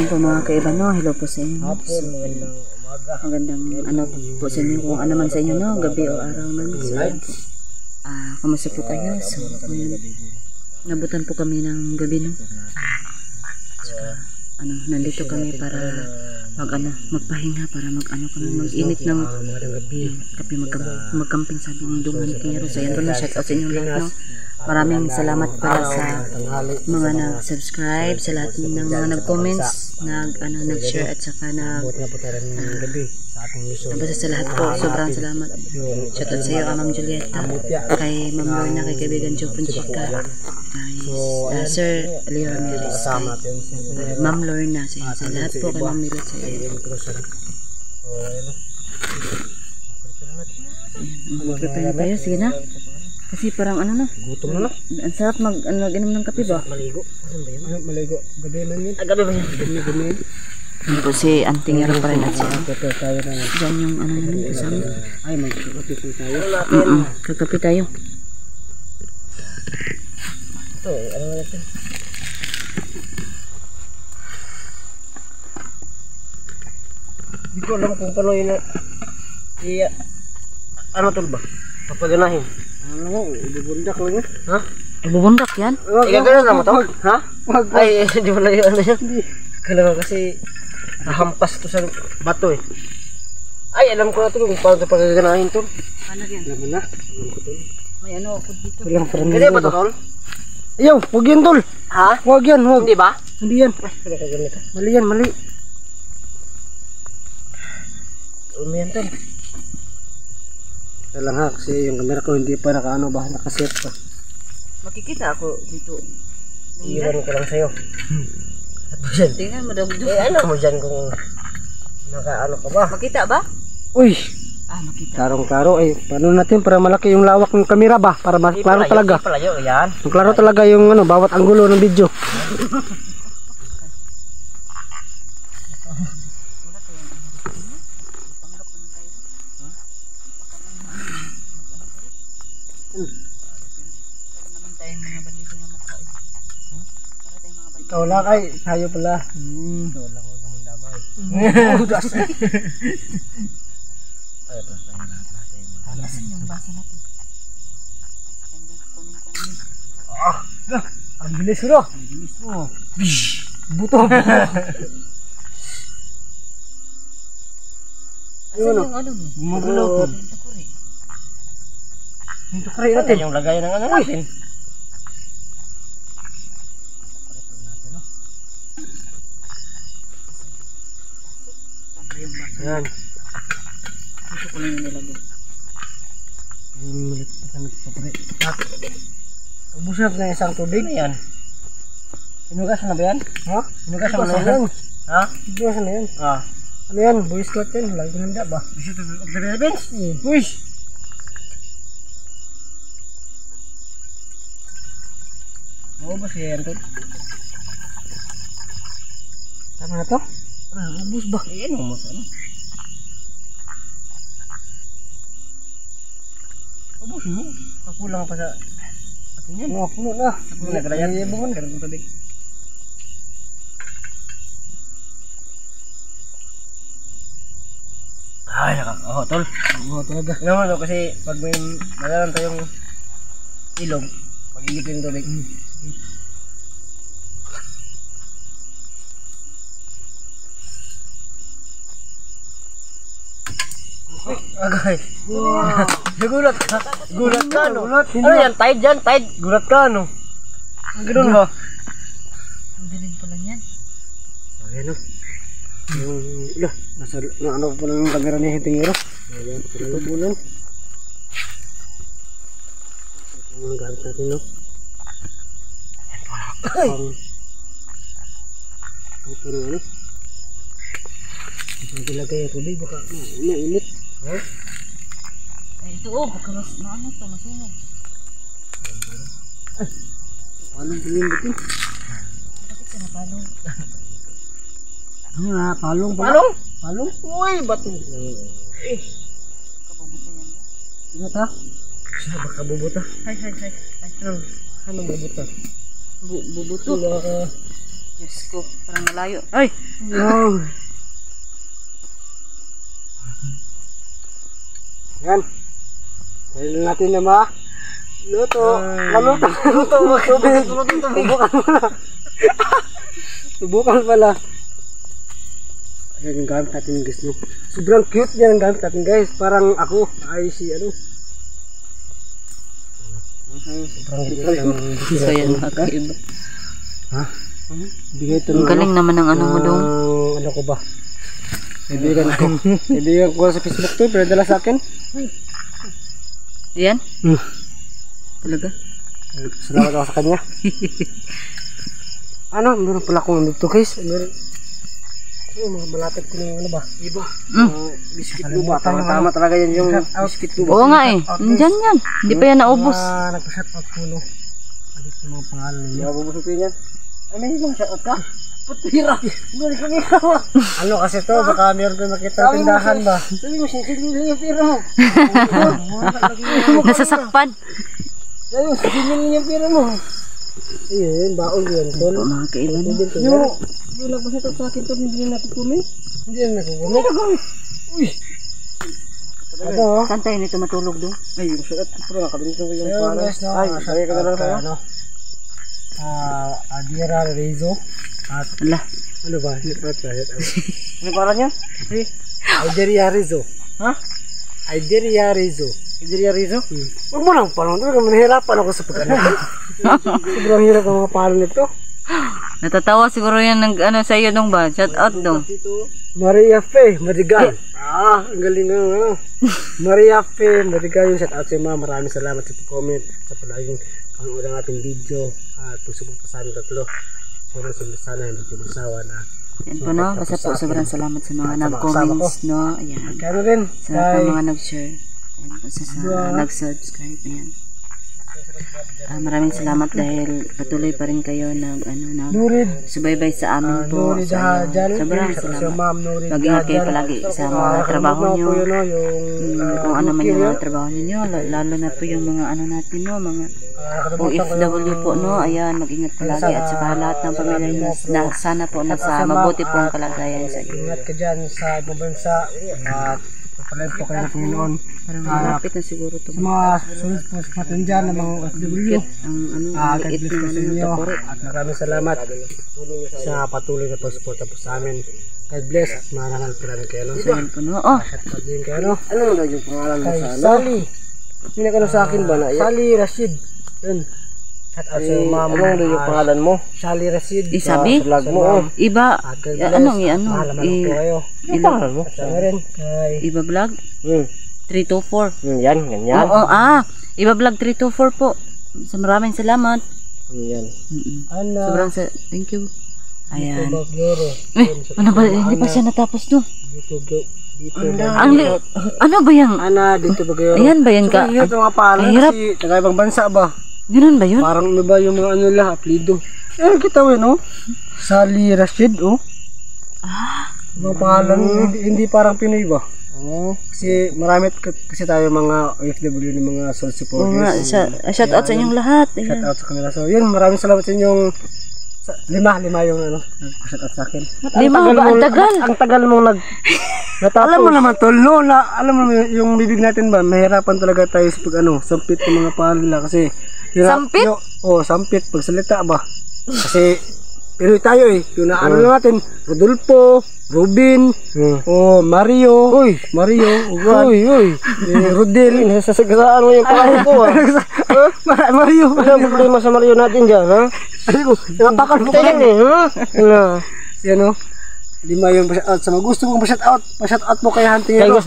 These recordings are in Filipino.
po mga kaiba, no? Hello po sa inyo. Hapon, magandang umaga. Magandang ano po sa inyo, kung ano man sa inyo, no? Gabi o araw man. So, ayan po. Kamusta po kayo? So, ngayon, nabutan po kami ng gabi, no? Ano, nandito kami para magpahinga, para mag-init ng kape, magkamping, sabi ni Dungan Kingero. So, yan po na, shout out sa inyo lahat, no? Maraming salamat pala sa mga nag-subscribe, sa lahat ng mga nag-comments, nag-share at saka basta sa lahat po, sobrang salamat. Shout out sa iyo, Ma'am Julieta, kay Ma'am Lorna, kay kaibigan Joe Ponchica, kay Sir Leo Ramirez, kay Ma'am Lorna, sa lahat po, kay Ma'am Milot, sa iyo. Mag-prepare na tayo, sige na. Kasi parang ano na, gutom na. Ang sarap mag-inom ng kape ba? Maligo. Ano ba yan? Maligo. Gabi man yun. Gabi ba yun? Gabi. Ano po si Auntie Ngero pa rin at siya. Tayo na. Diyan yung ano namin kasama. Ay, magkakape tayo. Kakape tayo. Ito, ano natin? Hindi ko alam kung paano yun. Ano tol ba? Papaganahin. Ano, ibubundak lang yun. Ha? Ibubundak yan? Igagano na mo to? Ha? Ay, hindi mo na yun. Kala ko kasi nahampas to sa bato eh. Ay, alam ko na to kung paano ito pagaganahin to. Paano yan? Alam mo na. Alam ko to. May ano ako dito. Kaya ba to tol? Ayaw, huwag yan tol. Ha? Huwag yan, huwag. Hindi ba? Hindi yan. Mali yan, mali. Umi yan tol. Kaya lang ha, kasi yung camera ko hindi pa nakaset pa. Makikita ako dito. Iwan ko lang sa'yo. At mo dyan. Tingnan mo daw. Ano mo dyan kung nakaano ka ba? Makita ba? Uy! Makita. Karong-karo ay paano natin para malaki yung lawak ng camera ba? Para klaro talaga. Palayo, yan. Klaro talaga yung bawat anggulo ng video. Ikaw lang ay, sayo pala. Ikaw lang huwag kang damay. Asan yung baso natin? Ang bilis mo. Ang bilis mo. Buto. Asan yung ano mo? Magulog. Hinto kuri natin. Yung lagay ng ano natin. Yan. Ito ko lang yung nilagay. Milit pa ka nagpapre. Ubusap na isang tubig. Ano yan? Inugas na ba yan? Ha? Inugas na yan? Ha? Inugas na yan? Ha? Ano yan? Boy Scout yan? Lagi ko nanda ba? Visit of the Philippines? Push! Maubos kaya yan to? Tama na to? Ubus ba? Ayan ubus ano? Ubus mo? Kakulang pa sa atin yan. Puno na. Puno na kalayan. Ibungan ka ng tubig. Ay, nakakaho tol. Oo talaga. Alam mo kasi pag may nalalan tayong ilog, pag-igip yung tubig. Agay. Wow. Gulat ka. Gulat ka no. Ano yan? Tide yan? Tide? Gulat ka no. Ang ganoon ba? Ang galing pala yan. Ayan o. Yung nasa ano pa lang yung camera ni Hentingero. Ayan. Ito bulan. Ito yung gamit natin no. Ayan pala. Ito na ano. Ito nilagay ang tubig. Baka mainit. Ha? Ay, ito baka mas maano ito, masunog. Ay, palong pilimbit Bakit siya napalong? Ano na, palong pala? Palong? Palong? Uy, bato. Kabubuta yan. Ano ta? Siya baka bubuta. Hay. Anong bubuta? Bubuto. Diyos ko, parang malayo. Ay! No. Yan. Dahil natin na ma. Luto. Luto. Subukan mo na. Subukan pala. Ayan yung gamit natin guys. No? Sobrang cute yan ang gamit natin guys. Parang ako. Ay si ano. Sobrang cute. So yan mga kaiba. Ha? Bigay ito Ang galing naman ng ano mo dong. Ano ko ba? Kaibigan ko. Kaibigan ko sa Facebook to. Pero dala sa akin. Yan? Talaga? Salamat ako sa kanya. Ano? Meron pala akong dito guys. Meron. Malapit ko na ano ba? Iba. Biscuit mo ba? Tama talaga yan yung biscuit mo ba? Oo nga eh. Nandyan yan. Hindi pa yan naubos. Nagpa-shoutout ko no. Alit yung mga pangalan ninyo. Hindi bubusupin yan. Ay may ibang shoutout ka? Putira! Ano kasi to? Baka meron ko makita ng tindahan ba? Sabi mo, sisigil yung pira mo. Nasasakpan. Sabi mo, sisigil yung pira mo. Ayun, baon yun. Ito mga kaiba na. Yung nagpa-shoutout sa akin to, hindi na nakukumin. Hindi na nakukumin. Uy! Ano? Saan tayo nito matulog dong? Ay, yung shoutout ko pala. Nakalimutan ko yung pangalan. Ay, sabi ka na lang sa'yo. Adira Rezo. At Ala. ano ba? Ano para niya? Aideria Rizzo. Ha? Aideria Rizzo. Aideria Rizzo? Huwag mo lang panahon. Manahirapan ako sa pag-ano. Sobrang hirap ang mga pangalan nito. Natatawa siguro yan ng ano sa iyo dong ba? Shout out dong. Maria Fe Madigal. Ang galing ng ano. Maria Fe Madigal yung shout out sa mga. Maraming salamat sa pag-comment. Sa palaging panood ang ating video. At pagsubok pa sa aming tatlo. Sana hindi ko masawa na. Yan po no, basta po sobrang salamat sa mga nag-comments no. Ayan. Kano rin? Sa lahat ng mga nag-share. Ayan po sa nag-subscribe. Ayan. Maraming salamat dahil patuloy pa rin kayo nag subaybay sa amin po. So, sobrang salamat. Mag-ingat kayo palagi sa mga trabaho nyo. Kung ano man yung mga trabaho ninyo, lalo na po yung mga ano natin no, mga OFW po no. Ayan, mag-ingat palagi at saka lahat ng pamilya na sana po nasa mabuti pong kalagayan sa inyo. Ingat ka dyan sa ibang bansa at pagpalain po kayo ng Panginoon. Parang malapit na siguro ito. Sa mga sulit po sa natin dyan ng mga OFW. Ang ano, God bless po sa inyo. At maraming salamat sa patuloy na pagsuporta po sa amin. God bless at marangal po namin kayo. So yan po no. Oh! At din kayo no. Ano mo daw yung pangalan mo sa ano? Sally. Pinakano sa akin ba na? Sally Rashid. Yun. Shout out sa mama. Ano daw yung pangalan mo? Sally Rashid. Isabi? Vlog mo. Iba. Anong i-ano? Ilang mo? Iba vlog? 324. Yan, ganyan. Oo, Iba vlog 324 po. So, maraming salamat. Yan. Sobrang thank you. Ayan. Ano ba? Hindi pa siya natapos to. Ano ba yan? Dito ba kayo? Ayan ba yan ka? Hirap yung mga pangalan kasi taga-ibang bansa ba? Ganun ba yun? Parang ano ba yung mga ano lang, apelido. Kita mo yun, no? Sally Rashid, oh. Mga pangalan, hindi parang Pinoy ba? Kasi marami kasi tayo mga OFW ng mga soul supporters. Shout out sa inyong lahat. Shout out sa kanila. So yun, maraming salamat sa inyong lima yung ano, nag-shout out sa akin. Lima ba? Ang tagal. Ang tagal mong natapos. Alam mo naman tol, no? Alam mo yung bibig natin ba, mahirapan talaga tayo sa pag sampit ng mga pangalan kasi sampit? Sampit pagsalita ba? Kasi Pinoy tayo yung naano natin, Rodolfo, Robin, Mario, Mario, Rodel, nasasagasaan mo yung pangalan ko Mario, wala problema sa Mario natin dyan, ha? Napakan mo kayo yan o, lima yung pa-shoutout sa mga gusto mong pa-shoutout mo kay Hunting Hero.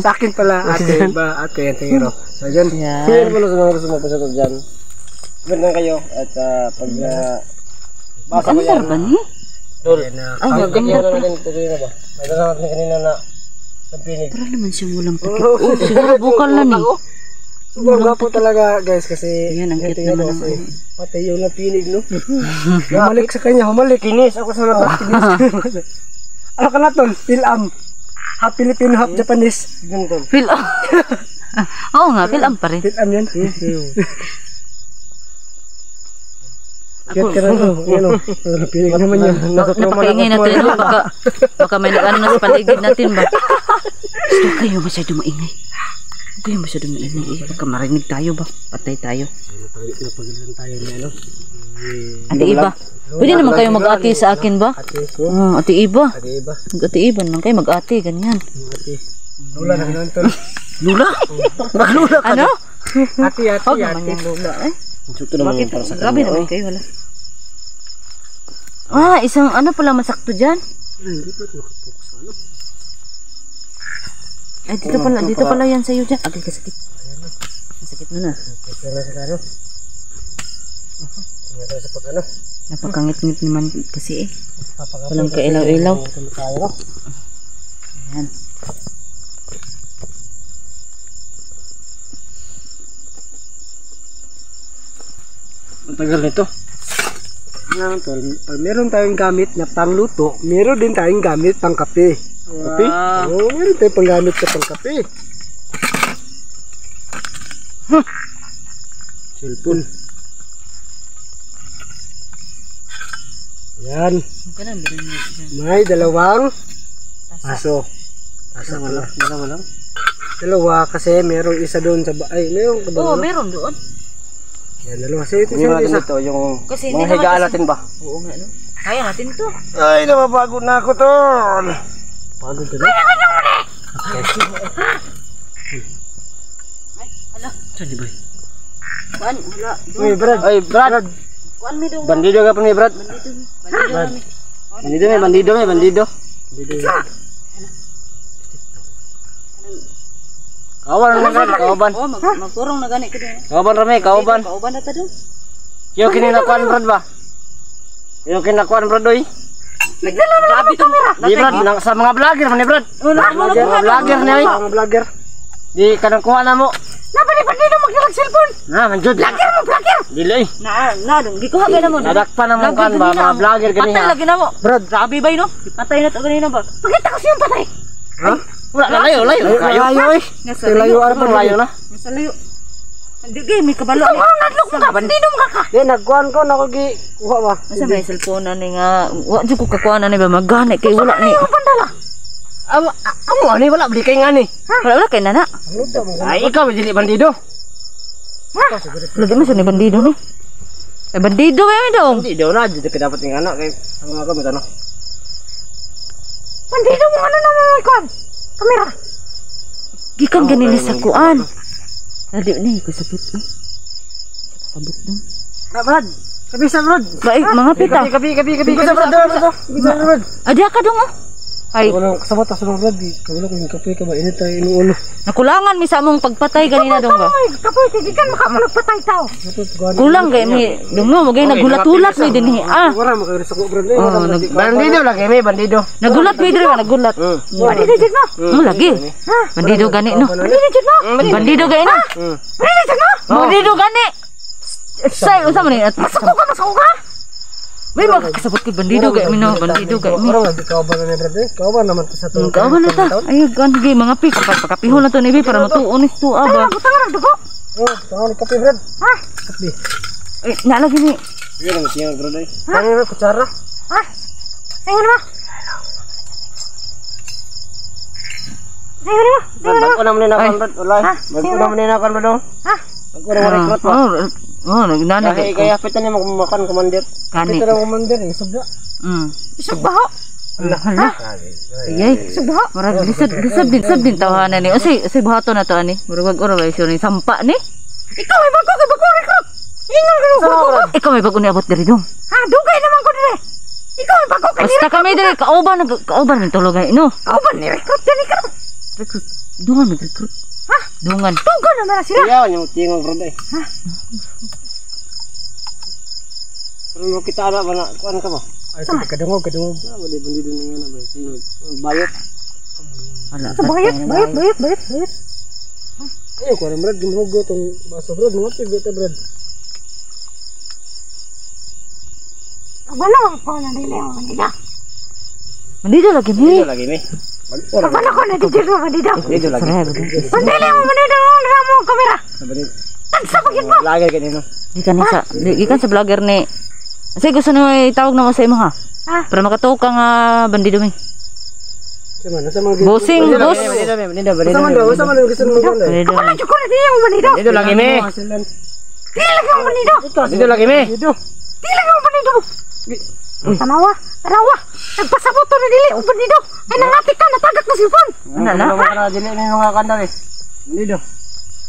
Sa akin pala, ate ba, at kay Hunting Hero. So dyan, yan mo sa mga gusto mong pa-shoutout dyan. Good lang kayo, at pag basa ko yan. Ba niya? Ay, naganda pa. May nasamat na kanina na pinig. Para naman siyang walang takip. Siguro bukal na ni. Sobrang gapo talaga guys kasi yan ang cute naman ng ano. Patay yung napinig no. Humalik sa kanya, humalik. Kinis ako sa mata. Ano ka na tol? Phil-am. Half Filipino, half Japanese. Ganun tol. Phil-am. Oo nga, Phil-am pa rin. Phil-am yan. Kiyat ka na ito. Yan o. Pinig naman yan. Napakaingay natin ito. Baka may nag-ano na sa paligid natin ba? Gusto kayo masyado maingay. Huwag kayo masyado maingay. Baka marinig tayo ba? Patay tayo. Napagalitan tayo niya, ano? Ate Iba. Pwede naman kayo mag-ati sa akin ba? Ate Iba. Ate Iba naman kayo mag-ati. Ganyan. Lula na gano'n to. Lula? Maglula ka ano? Ati. Huwag naman yung lula eh. Bakit? Grabe naman kayo wala. Isang ano pala masakto dyan? Hindi pa ito nakapokus ano. Ay, dito pala yan sa'yo dyan. Agay kasakit. Masakit mo na. Pero sa ano? Tingnan tayo sa pag ano. Napakangit-ngit naman kasi eh. Walang kailaw-ilaw. Ayan. Ang tagal nito. Pag meron tayong gamit na pangluto, meron din tayong gamit pang kape. Kape? Oo, meron tayong panggamit sa pang kape. Cellphone. Yan. May dalawang aso. Asa wala? Dalawa lang? Dalawa kasi merong isa doon sa meron ka ba? Oo, meron doon. Yan, dalawa. Sa ito isa. Ito yung Kasi mga higaan natin ba? Oo nga no. Kaya natin to. Ay, napapagod na ako tol. Pagod ka na? Hala. Saan di ba? Kuan, hala. Uy, Brad. Ay, Brad. Kuan mi doon. Bandido ka pa ni Brad. Bandido. Kawan na Brad, kawan. Oh, magturong na gani kini. Kawan rame, kawan. Kauban na ta doon. Yo kininakuan Brad ba? Yo kinakuan Brad oy. Nagdala na ang kamera. Di Brad, sa mga vlogger man ni Brad. Mga vlogger ni oy. Mga vlogger. Di kanang kuha na mo. Napali bandido magdalag cellphone. Na, manjud. Vlogger mo, vlogger. Dili. Na dong gikuha ka na mo. Nadakpan na mo kan ba mga vlogger Patay ganiha. lagi na mo. Brad, grabe ba no? Patay na to ganina ba? Pakita ko siyang patay. Ha? Wala na layo. Layo oy. Nasa Layo ara pa Layo na. Nasa layo. Hindi gay may kabalo. Ikaw ang nadlok mo ka bandido mo ka. Di nagkuhan ko na ko gi kuha ba. Nasa may cellphone na ni nga. Wa jud ko kakuha na ni ba magani kay wala ni. Pandala. Amo ani wala beli kay ngani. Wala kay nana. Luto mo. Ay ikaw dili bandido. Lagi mo sa ni bandido ni. Bandido kaya dong. Hindi daw na dito ka dapat ng anak kay sama ka mo tanong. Bandido mo ano naman kon? Kamera. Gikan ganili sa kuan. Dali ni ko sabot ni. Sabot dong. Brad. Kabisa Brad. Baik mga pita. Kapi. Kabisa Brad. Adya ka dong oh. Ay, Wala kasabot sa Brad. Wala ko yung kape ka ba init tayo inuulo. nakulangan mi sa among pagpatay ganina dong ba? Kapoy tigikan maka mo nagpatay tao. Kulang gay mi dong mo magay nagulat-ulat mi dinhi. Wala mo kayo sa Brad. Bandido lagi may bandido. Nagulat mi diri nagulat. Bandido jud no. Mo lagi. Bandido gani no. Bandido jud no. Bandido gani no. Bandido jud no. Bandido gani. Say unsa man ni? Masako ka? May makakasabot kay bandido gay mi no. Bandido gay mi. Orang di kauban na Brad. Kauban naman sa to. Kauban na ta. Ay gan gay mga pi kapakapihon na to ni para matuon ni to aba. Oh, tangan kape Brad. Kape. Eh nalagi ni. Sige lang siya bro dai. Tangan na kutsara. Bago na man na kan Brad. Wala. Bago na man na kan Brad. Bago na recruit pa. Nagnana Kaya apitan ni makan commander. kani. Ito lang commander eh. Sabda. Isugbaho. Hala. Ayay, isugbaho. Marag lisod din tawanan ni. Usay buhaton na to ani. Murag ora ba siya ni sampa ni. Ikaw may bago recruit. Ingon ka bago. Ikaw may bago ni abot diri dong. Ha, dugay naman ko diri. Ikaw may bago kay. Basta kami diri kauban ng tulogay no. Kauban ni recruit diri ka. Recruit. Dungan recruit. Ha? Dungan. Dungan naman sila. Iya, yung tingog bro dai. Pero mo kita ana ba na kuan ka ba? Ay, kadungog. Wala di bandido ning ana ba? Tingog. Bayot. Wala. Bayot. Ayo ko na Brad, gimugo tong baso Brad, mga pigita Brad. Kabalo ko na dili ang bandida. Bandido lagi mi. Dito lagi mi. Kabalo ko na dili ang bandida. Dito lagi. Bandili ang bandida ang mo kamera. Bandido. Tagsa pagin mo. Lagi kanino. Gikan sa vlogger ni Kasi gusto nyo itawag naman sa imo ha. Ha? Para makatuok ka nga bandido mi. Nasa mga Bossing, boss. Basta man gusto mo ganda. Bandido. Wala dyan ko na di yung bandido. Dito lagi mi. Dili lang yung bandido. Dito lagi mi. Dili lang yung bandido. Tanawa. Nagpasabot to na dili yung bandido. Ay nangati ka, natagak na silpon. Ano na? Para dili ni mga kanda eh. Dito.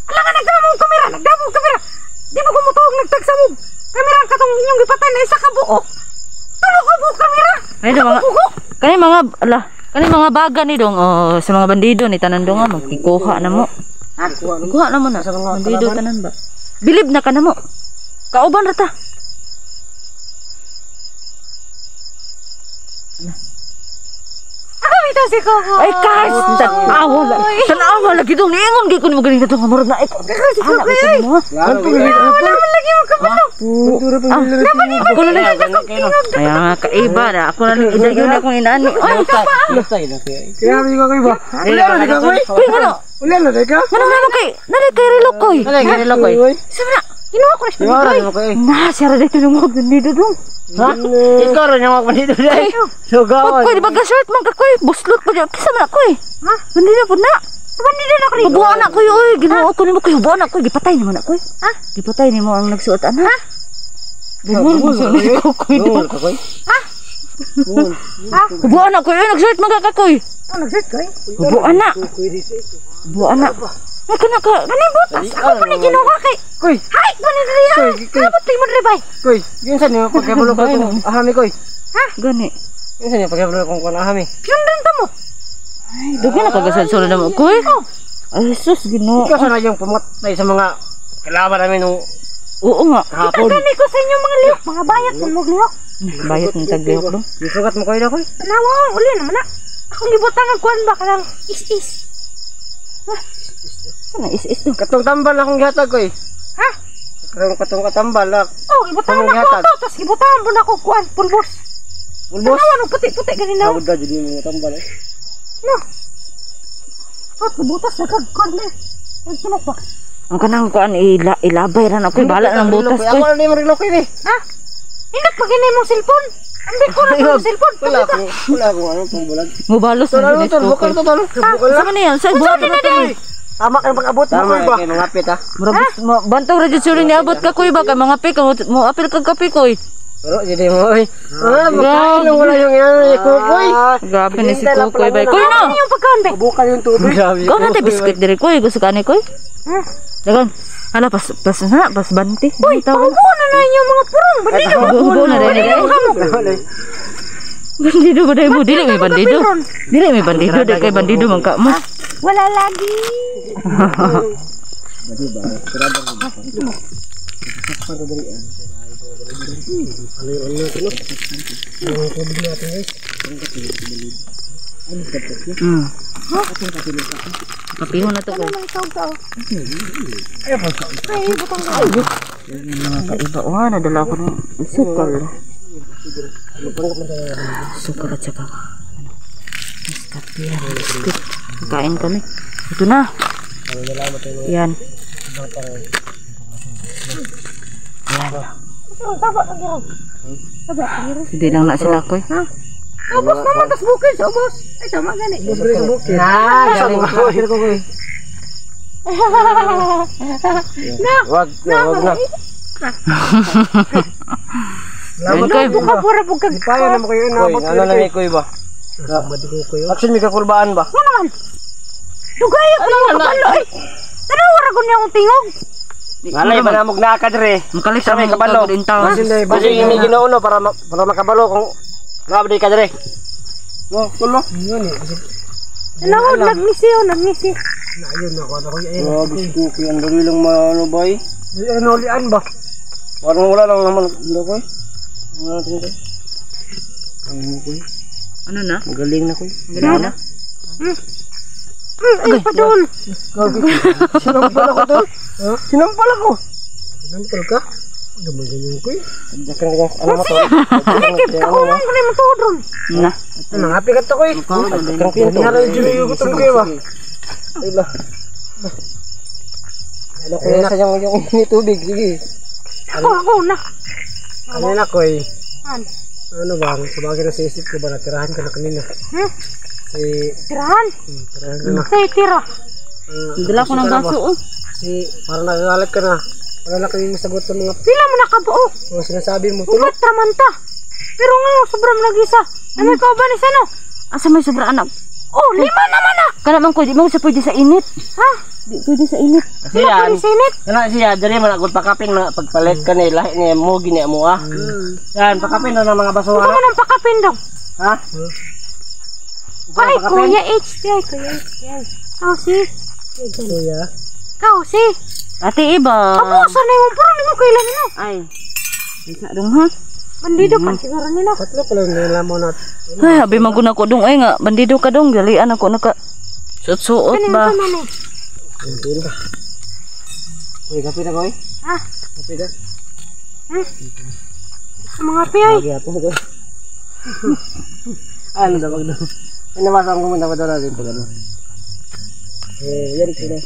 Ala nga nagdamo ang kamera. Di mo kumutuog nagtagsa mo. Kamera ang katong inyong gipatay na isa ka buo. Tulo ka buo kamera. Ay, kani mga baga ni dong sa mga bandido ni tanan dong nga magkikuha na mo. Ha? Kuha na mo na. Bandido tanan ba? Bilib na ka na mo. Kauban rata. Ito si Coco. Ay, guys! Tanawa lagi dong. Niingon gay ko ni mo galing na itong amurag na. Ay, Si Coco ay. Wala man lagi mo kapalo. ako na lang. Kaya nga kaiba na. Ako na lang. Yun akong inani. Ay, Kaya hindi ko kayo ba? Wala na di ka koy. uy, ano? Wala na di ka. Ano na kay? Nalay kay Relokoy. Dali ko eh. Sabi na. Kinuha ko na siya. Yara mo ko eh. Siya rin dito ng mga bandido dong. Ha? Ikaw rin yung mga bandido dai. Sugawan. Koy, di ba ka-short man ka koy? Buslot pa dyan. Kisa man koy. Ha? Bandido po na. Bandido na ko rin. Bubuan na koy, oy. Ginoo ko nimo koy. Bubuan na koy. Gipatay nimo na koy. Ha? Gipatay nimo ang nagsuotan ha? Bubuan mo sa niko koy. Dungol ka koy. Ha? Bubuan na koy. Oy, nag-short man ka koy. Ano nag-search ko eh? Bubuan na. Bubuan na. Ay, ka. Ganun butas. Ako pa na kinuha kay. Koy. Hay! Ganun rin yan. Kapot kayo mo rin ba? Koy. Yun sa niyo pagkabulo ko kung ahami koy. Gani. Yun sa niyo pagkabulo kung ahami. Pinundan ka mo. Ay, dugi na kagasal-solo na mo koy. Ay, sus, ginoo. Ikaw sana yung pumatay sa mga kalaban namin nung Oo nga. kahapon. Itagani ko sa inyo mga lihok. Mga bayat mo maglihok. Bayot ng taglihok dong. Isugat mo koy na koy. Tanawa, uli naman na. Akong gibutang ang kuwan ba kanang is-is. Ano, is dong. Katong tambal akong gihatag koy. Ha? Katong katambal ak. Oh, gibutang Anong na ko gihatag? to. Tapos gibutang po na ko kuwan. Pulbos. Bulbos. Tanawa nung puti-puti ganun na. Tawad ka jadi mo tambal eh. No. At butas na kagkuwan na. Ang sunok ba? Ang kanang kuan ilabay ra na koy. Bala ng butas Ako koy. na ni marilo koy ni. Ha? Hindi pa ginay mong cellphone. Ambil ko na mong cellphone. Wala ko ano pang bulag. Mubalos na Tol, din tol, ko bukal koy. to tol. Bukal Sa man yan? Sa buwan na to. Tama ka ng pag-abot mo Tama koy ba? kay mangapit ha. Bantog ra jud suri ni abot ka koy ba kay mga pik mo apil kag kape koy. Pero jadi mo oy. Makain lang wala yung inano ni Kukoy. Grabe ni si Kukoy ba. Koy Ano no. yung pagkaon ba? Buka yung tubig. Grabe. Kau nanti biskuit diri koy gusto ka ni koy. Dagan. Hala pas banti. Uy, tawo. Pagbuo na yung mga purong. Bandido. Bubo na rin ni. Bandido ba dai mo dili may bandido. Dili may bandido dai kay bandido man ka mo. Wala lagi. Kapihon na to ko. Ay, butang ka. Mga kaiba. Oh, nadala ko ng sukal. Sukal at saka miskapya. Biskuit. Kain kami. Ito na. Yan. Hindi lang na sila koy. Ubos naman, tas bukid. Ubos. Ay, tama gani. Galing mo Kukoy. Wag na. Yan koy. Buka pura bukag. Payo na mo kayo Koy, inabot ano na ni Kuy ba? Action mi kakulbaan ba? Ano naman? Dugay ako ng kabalo eh. Tanawara ko niya akong tingog. Ngalay ba namog naa ka dire? Makalis Sa may kabalo. din taon. Kasi ini ginauno para makabalo kung nabdi ka dire. No, tulo. Tanawag, nagmisi o, nagmisi. Ayun ako na ko. Ayun. Oh, gusto ko yan dali lang maano boy. Ano ulian ba? Wala lang naman Kukoy. Wala tingin. Ang Kukoy. Ano na? Magaling na Kuy. Galing na. Ay, padul. Sinampal ako to. Sinampal ako. Sinampal ka? Daman ganyan ko eh. Dakan ka ano mo to? Ay, kakulang ko na yung matudron. Na. Ano nga pikat ako eh. Dakan pinto. Nangyari yung julo yung gutom kayo ba? Ila. Ano ko sa yung tubig sige. Ako na. Kanina ko eh. Han. Ano ba? Sa bagay na sa isip ko ba natirahan ka na kanina? Si... Tirahan. Tirahan ka na. Say, tira. Dala ko ng baso, oh. Kasi parang nagagalit ka na. Wala na kayong masagot sa mga Pila mo nakabuo. sinasabi mo. Ugat raman ta. Pero ngayon, sobrang nag-isa. Ano ikaw ba ni Sano? Asa may sobra anak? Oh, 5 naman na. Kana man ko, di mo siya pwede sa init. Ha? Di pwede sa init. Kasi Wala yan. pwede sa init. Kana siya, dali man agad pakapin na pagpalit ka ni lahi ni mo gini mo ah. Yan, pakapin na ng mga Ikaw basura. mo nang pakapin daw. Ha? Ay, Kuya HTI, Kuya HTI. Kau si. Kuya. Kau si. Ate iba. Abo, sana yung parang mo kailan mo. Ay. Isa dong ha. Bandido pa siguro nila. Tatlo pala yung nila mo na. Ay, habi maguna ko dong ay nga bandido ka dong dalian ako naka suot-suot Kanina ba. ka man eh. Hindi na. Uy, kapi na ko eh. Ha? Kapi na. Sa mga piyay. Lagi ako ko. Ano daw wag daw. Pinabasa ko muna daw natin pag ano. Yan po na.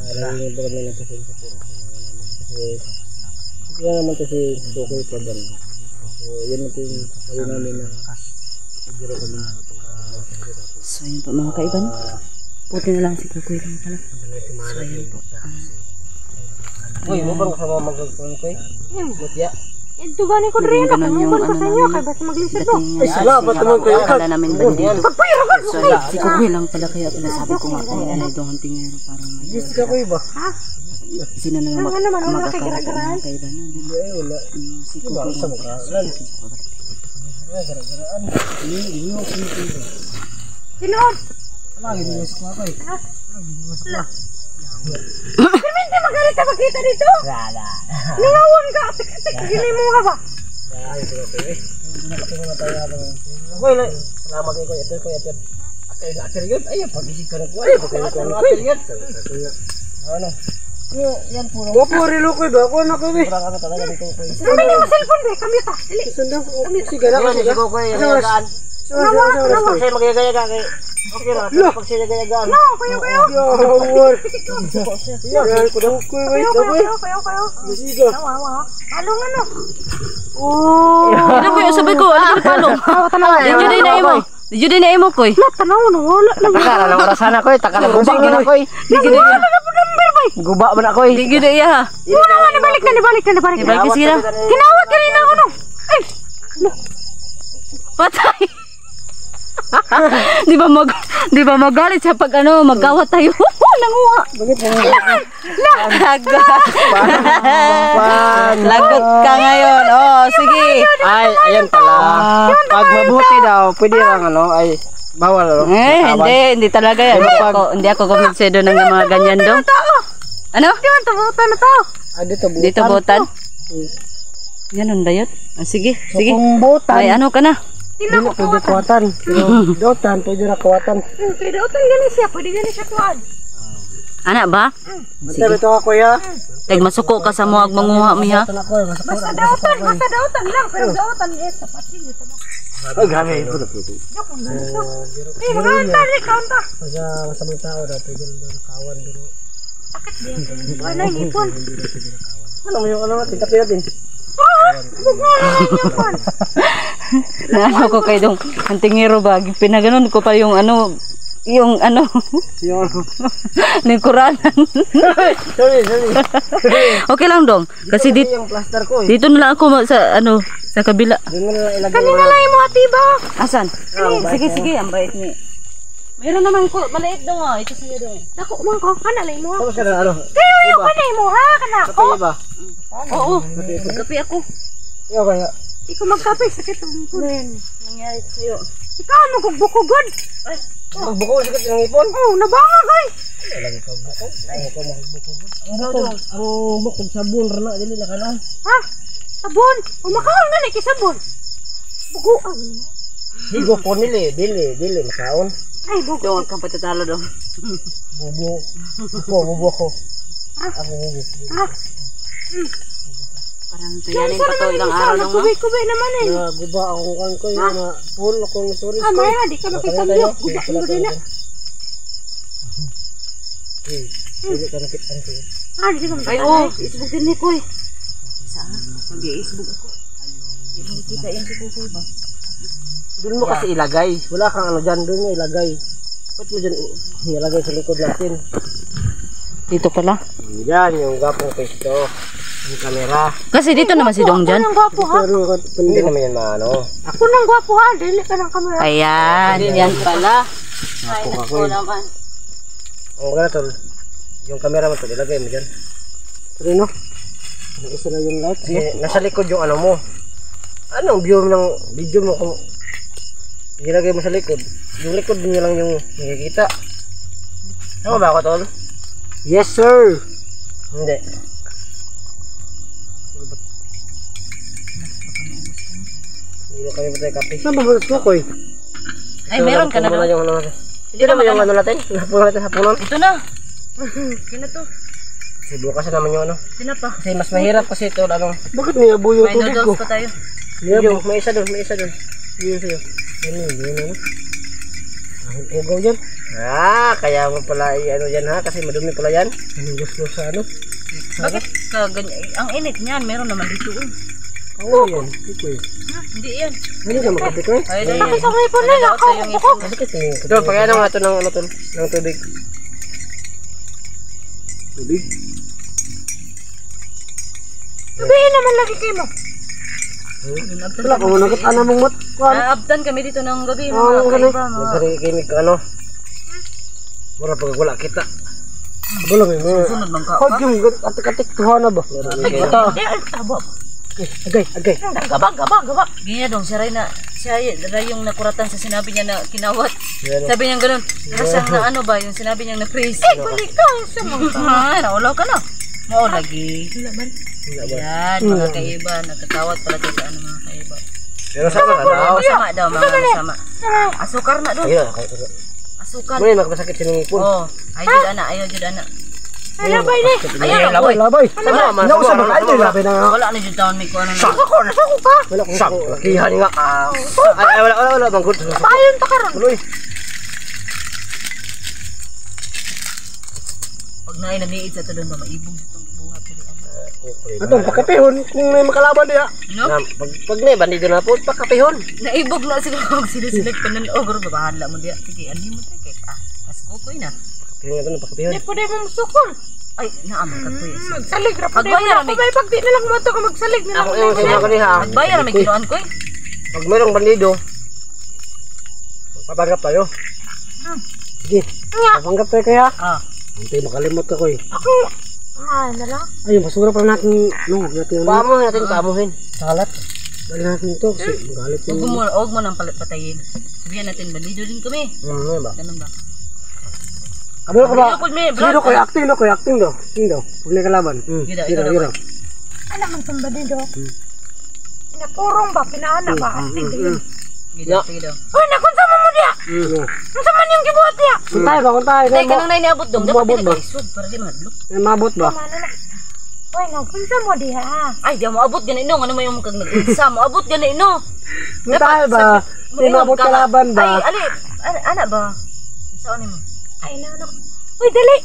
Alam mo ba naman kasi sa pura kasi kaya naman kasi okay pa ba. So yan natin kaya namin na siguro kami na. So yun po mga kaiban. Puti na lang si Kukoy lang pala. So yun po. Uy, mo bang kasama magkakaroon ko eh? Mutya. Ito gani ko rin. Nakanguban ko sa inyo. Kaya basta maglisod mo. Ay, salamat naman kayo. Akala namin bandido. Pagpayaragan mo. So si Kukoy lang pala kaya pinasabi ko nga kanina na itong tingero parang may. Gusto ka ko iba? Ha? Sino na Ano naman, wala kay magkakaroon gara-garaan. ng kaiban na. Di ba? Ay, wala. Si Kukoy Sa lang. mukha. Gara-garaan. Hindi mo sinipin. Tinood. Lagi din sa ko eh. Ha? Lagi din sa ko. Permente magalit ka magkita dito. Wala. Nangawon ka. Atik-atik. Gini mo nga ba? Ay, ito ko eh. Okay, salamat kayo ito ko ito. Ater yun. Ay, pag-isip ka na ko. Ay, pag-isip ka na ater yun. Ano? Yan po. Wapo rilo ko ba? Ako na ko eh. Parang ano talaga dito ko eh. Kami ni mo cellphone ba? Kami ta. Dili. Sundang ko. Sige na ko. Sige ko eh. Nagaan. Kasi magagayaga kay. Okay ra. Pag siya gagayagaan. No, kuya. Yawar. Yan ko daw ko eh. Kayo. Sige. Wow. Halo nga no. Ano ko yung sabi ko? Ano ko palong? Di jud na imo. Di jud na imo koy. Lahat tanaw no. Wala lang. Takara lang orasan ako eh. Takara guba gid ako eh. Di jud na. Guba man ako eh. Di jud iya ha. Muna nga nabalik na. Ibalik sila. Kinawat kanina ako no. Ay. Patay. Di ba magalit sa pag ano magkawat tayo. Nanguha. Bakit mo? Lagot ka ngayon. Oh, sige. Ay, ayan pala. Pag mabuti daw, pwede lang ano, ay bawal ano. Hindi talaga yan. Hindi ako kumbinsido ng mga ganyan dong. Ano? Di man tabutan na tao. Ah, dito butan. Dito botan. Ganun ba yun? Sige. Kung butan, Ay, ano ka na? hindi na pwede kuwatan. Pero dotan, pwede na kuwatan. Pwede utan gani siya. Pwede gani siya kuhaan. Anak ba? Sige. Ito ako ya. Tag masuko ka sa muag manguha mi ha. Basta dautan lang. Pero dautan ito. Pati ito. Ay, grabe. Ito na po. Eh, mga tali kaunta. Sa mga tao daw, pwede na doon kawan doon. Bakit di ako? Wala yung ipon. Ano mo yung ano natin? Kapi natin. Naano ko kay dong ang tingiro ba pinaganon ko pa yung ano Yung ano. lingkuranan. Sorry. Okay lang dong kasi dito Yung plaster ko eh. dito na lang ako sa ano sa kabila. Doon mo na lang ilagay. Kanina lang mo ati ba? Asan? Sige ang bait ni. Meron naman ko maliit dong ah. Ito sa'yo dong. Ako man ko kana lay mo. Tapos ka na ano? Kayo yung kanay mo ha kana Kapi ako. ba? Oo. Kapi ako. Yung kaya. Ikaw magkape sakit ang ipon. Nangyari sa'yo. Ikaw magbuko-bukod. Magbuko ko sakit ng ipon. Oh, nabanga kay. Lagi ka buko. Ay ko magbuko. Ang bukog sabon rana dili na kana. Ha? Sabon. Umakaon na ni sabon. Buguan. Higo ko nili, dili makaon. Ay, bugo. Dong kang patatalo dong. Bubo ko. Ako bubo. Ha? Parang tayanin pa to ilang araw dong no. Kubay-kubay naman eh. Guba akong kan ko yung na full akong sorry. Ah, Maya, di ka makikambyo. Guba mo rin na. Dili ka nakita ko. Ah, di ka Ay oh, isbog din ni ko eh. Saan? Mag-i-isbog ako. Hindi mo kita yan si Kukoy ba? Doon mo kasi ilagay. Wala kang ano dyan, doon mo ilagay. Ba't mo dyan ilagay sa likod natin? Dito pala. Yan, yung gapong pwesto. Yung camera. Kasi dito naman si Dong dyan. Ako nang gwapo ha? Hindi naman yan maano. Ako nang gwapo ha? Dili ka ng kamera. Ayan. Yan pala. Ay, naku naman. Ang maganda tol. Yung camera mo tol, ilagay mo dyan. Pero no? Isa na yung light. Nasa likod yung ano mo. Anong view ng video mo kung ilagay mo sa likod? Yung likod niya lang yung nakikita. Tama ba ako tol? Yes sir! Hindi. Hindi mo kami patay kape. Saan ba malas ko koy? Ay, meron ka na doon. Hindi naman yung ano natin. Hapunan natin hapunan. Ito na. Kina to. Kasi bukas na naman yung ano. Sino pa? Kasi mas mahirap kasi ito ano. Bakit may abo yung May tubig ko? noodles pa tayo. Yung, may isa doon, may isa doon. Yun sa'yo. Yan ano. Ugaw dyan. Ah, kaya mo pala ano yan ha, kasi madumi pala yan. Anong gusto sa ano? Bakit ka ganyan? Ang init niyan, meron naman dito. Oo, yan. Ito eh. Hindi yan. Ano ka magkapit ko eh? Ay, dahil. Bakit ako ipon na lang? Ako. Bakit eh? Ito, pagkano nga ito ng ano to? Ng tubig. Tubig? Sabihin naman lagi kayo mo. Wala, kung nagot ana mong mat. Naabdan kami dito ng gabi. Oo, Mga ganun. kaiba, mga. Nagkarikimig ka ano. Wala pag wala kita. Wala may mga. Sunod bang ka Huwag pa? yung atik-atik tuhana ba? Agay, agay. Gaba. Ganyan dong, siya rin yung nakuratan sa sinabi niya na kinawat. Yan. Sabi niya ganun. Rasang na ano ba, yung sinabi niya na praise. Balik ka. Sa mga. Ay, naulaw ka na. Oo, lagi. Ayan, mga kaiba. Nagkakawat pala tayo sa ano mga kaiba. Pero sama ka daw. Masama daw, mga masama. Asukar na doon. Ayun, Asukar. muna makapasakit sa ng ipon. Oo. Ayaw jud ana. Labay ni. Ayaw na, boy. Labay. Nausap ang ay labay na. Wala na jud taon may kuha na. Nasako ka. Wala kong sak. Lakihan nga. Ay, wala bang good. Payon pa karon. Tuloy. Pag naay namiid sa tulong ba maibog itong gibuhat diri ano. Atong pakapihon kung may makalaban diya. No? Pag may bandido na po, pakapihon. Naibog na sila kung sila panan-ogro ba bahala mo diya. Sige, ani mo tay kay pa. Mas kukoy na. Pakapihon na ito, pakapihon. Di pwede mong sukol. Ay, naamay ka to. Magsalig ra pwede mo Pagbayar na. may May pag di na lang mo ito ka magsalig na lang. Ako yung sinyo kaniha. Nagbayar na may kinuan ko eh. Pag mayroong bandido, papanggap tayo. Sige, papanggap tayo kaya. Ah. Hindi makalimot ka ko eh. Ako. Ay, na lang. Ayun, basura pa natin. Huwag natin. Pamuhin natin, pamuhin. Salat. Dali natin ito kasi magalit yun. Huwag mo nang patayin. Sabihan natin, bandido din kami. Ba? Ganun ba? Ano ka ba? Sino Sino ko acting do? Koy acting do. Sino? Huwag na kalaban. Gida, Sino, ikaw sino? Anak ng tambadi do. Napurong ba? Pinaana ba? Astig din. Gida, sige daw. Uy, nakunsa mo mo diya. Unsa man yung gibuhat diya? Kuntay ba? Kuntay. Tay, kanang na iniabot dong. Dapat Umabot dili ba? ka isod para di mahadlok. May mabot ba? Mana na. Uy, nakunsa mo diya. Ay, di mo abot ganun ino. Ano mo yung kag nag-isa mo? Abot ganun ino. Kuntay ba? May mabot kalaban ba? Ay, ana ba? Saan mo? Ay, na. Uy, dali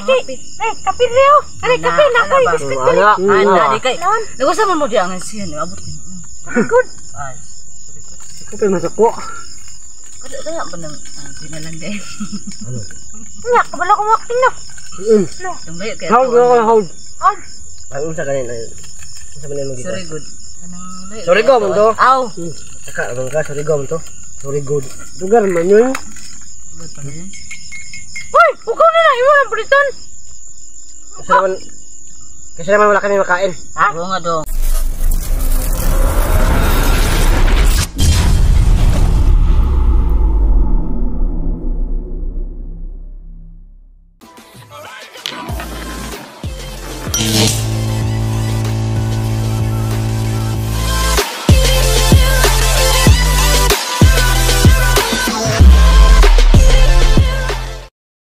kay. Ay, kape riyo. Ay, kape na ko. Biscuit dali. Ana, di kay. Nagusa mo di ang siya. Abot ganun. Good. Ay, Ako pa masako. kaya ba nang pinalanday? Nga, kabala ko acting na. Yung layo kaya. Hold ko, hold. Hold. Ay, unsa kanina? Unsa man yung Sorry, good. Kanang layo. Sorry, go, mundo. Aw. Saka, abang ka, sorry, go, to. Sorry, good. Lugar man yun. Good pala yun. Uy, ugaw na na. Iwan ang Briton. Kasi naman wala kami makain. Oo nga dong. Alright.